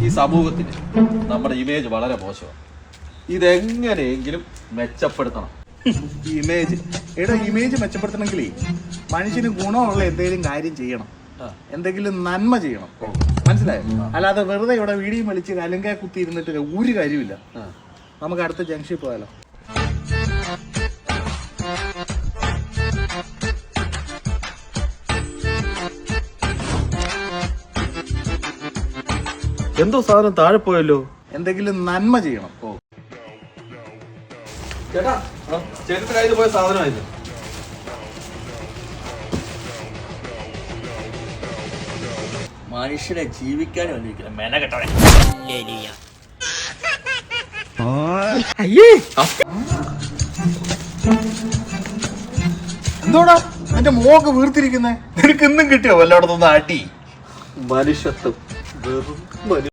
ഈ സമൂഹത്തിന് നമ്മുടെ ഇമേജ് വളരെ മോശമാണ്. ഇതെങ്ങനെയെങ്കിലും മെച്ചപ്പെടുത്തണം. ഇമേജ് ഇമേജ് മെച്ചപ്പെടുത്തണമെങ്കിലേ മനുഷ്യന് ഗുണമുള്ള എന്തെങ്കിലും കാര്യം ചെയ്യണം, എന്തെങ്കിലും നന്മ ചെയ്യണം. മനസ്സിലായോ? അല്ലാതെ വെറുതെ ഇവിടെ വീഡിയോ വലിച്ച് കലങ്ക കുത്തി ഇരുന്നിട്ട് ഒരു കാര്യമില്ല. നമുക്ക് അടുത്ത ജംഗ്ഷനിൽ പോയാലോ? എന്തോ സാധനം താഴെ പോയല്ലോ. എന്തെങ്കിലും നന്മ ചെയ്യണം. ചേട്ടാ, ചേട്ടന്റെ കയ്യിൽ പോയ സാധനമായിരുന്നു. മനുഷ്യനെ ജീവിക്കാൻ വന്നിരിക്കുന്ന മെന കെട്ടവനെ. എന്തോടാ എന്റെ മോക്ക് വീർത്തിരിക്കുന്നേ? നിനക്ക് ഇന്നും കിട്ടിയോ വല്ലയിടത്തൊന്ന് അടി? മനുഷ്യത്വം വെറും